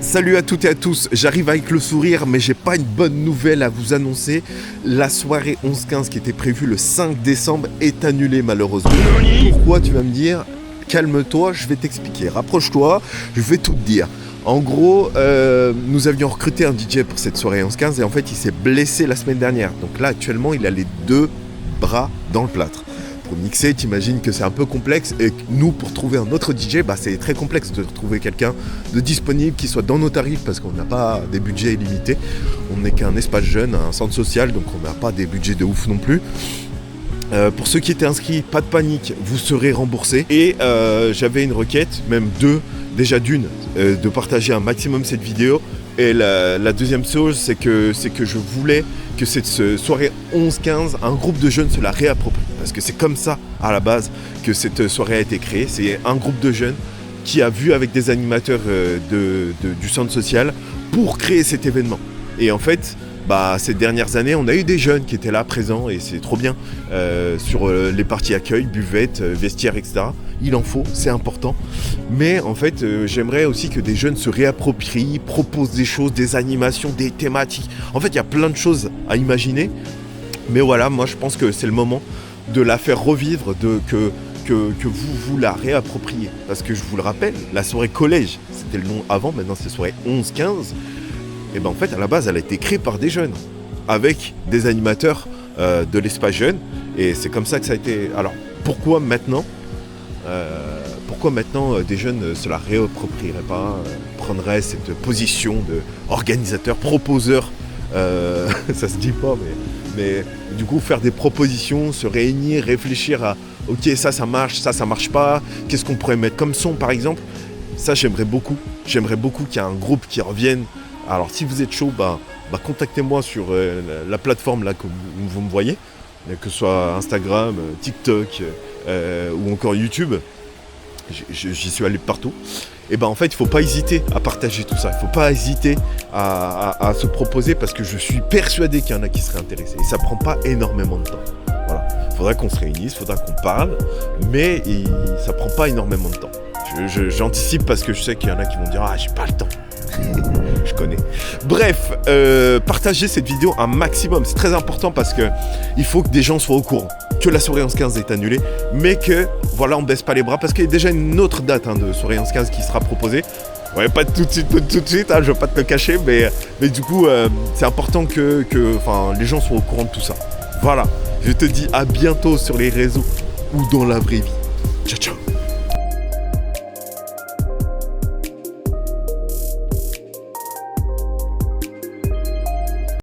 Salut à toutes et à tous, j'arrive avec le sourire mais j'ai pas une bonne nouvelle à vous annoncer. La soirée 11-15 qui était prévue le 5 décembre est annulée malheureusement. Pourquoi tu vas me dire? Calme-toi, je vais t'expliquer. Rapproche-toi, je vais tout te dire. En gros, nous avions recruté un DJ pour cette soirée 11-15 et en fait il s'est blessé la semaine dernière. Donc là actuellement il a les deux bras dans le plâtre. Pour mixer, t'imagines que c'est un peu complexe et nous pour trouver un autre DJ, c'est très complexe de trouver quelqu'un de disponible qui soit dans nos tarifs parce qu'on n'a pas des budgets illimités. On n'est qu'un espace jeune, un centre social, donc on n'a pas des budgets de ouf non plus. Pour ceux qui étaient inscrits, pas de panique, vous serez remboursés. Et j'avais une requête, même deux, déjà d'une, de partager un maximum cette vidéo. Et la deuxième chose, c'est que je voulais que cette soirée 11-15, un groupe de jeunes se la réapproprie. Parce que c'est comme ça, à la base, que cette soirée a été créée. C'est un groupe de jeunes qui a vu avec des animateurs du centre social pour créer cet événement. Et en fait, ces dernières années, on a eu des jeunes qui étaient là, présents, et c'est trop bien, sur les parties accueil, buvettes, vestiaires, etc. Il en faut, c'est important. Mais en fait, j'aimerais aussi que des jeunes se réapproprient, proposent des choses, des animations, des thématiques. En fait, il y a plein de choses à imaginer. Mais voilà, moi je pense que c'est le moment de la faire revivre, que vous la réappropriez. Parce que je vous le rappelle, la soirée collège, c'était le nom avant, maintenant c'est soirée 11-15. Et en fait, à la base, elle a été créée par des jeunes, avec des animateurs de l'espace jeune. Et c'est comme ça que ça a été. Alors, pourquoi maintenant des jeunes ne se la réapproprieraient pas, prendraient cette position d'organisateur, proposeur, ça se dit pas, mais du coup faire des propositions, se réunir, réfléchir à ok, ça marche pas, qu'est-ce qu'on pourrait mettre comme son par exemple. Ça j'aimerais beaucoup qu'il y ait un groupe qui revienne. Alors si vous êtes chaud, contactez-moi sur la plateforme là que vous me voyez, que ce soit Instagram, TikTok ou encore YouTube. J'y suis allé partout. Et en fait, il ne faut pas hésiter à partager tout ça. Il ne faut pas hésiter à se proposer parce que je suis persuadé qu'il y en a qui seraient intéressés. Et ça ne prend pas énormément de temps. Voilà. Il faudra qu'on se réunisse, il faudra qu'on parle, mais ça ne prend pas énormément de temps. J'anticipe parce que je sais qu'il y en a qui vont dire « Ah, j'ai pas le temps ». Je connais. Bref, partagez cette vidéo un maximum. C'est très important parce que il faut que des gens soient au courant que la soirée 11-15 est annulée, mais que voilà, on baisse pas les bras parce qu'il y a déjà une autre date de soirée 11-15 qui sera proposée. Ouais, pas tout de suite, je vais pas te le cacher, mais du coup, c'est important que les gens soient au courant de tout ça. Voilà, je te dis à bientôt sur les réseaux ou dans la vraie vie. Ciao, ciao.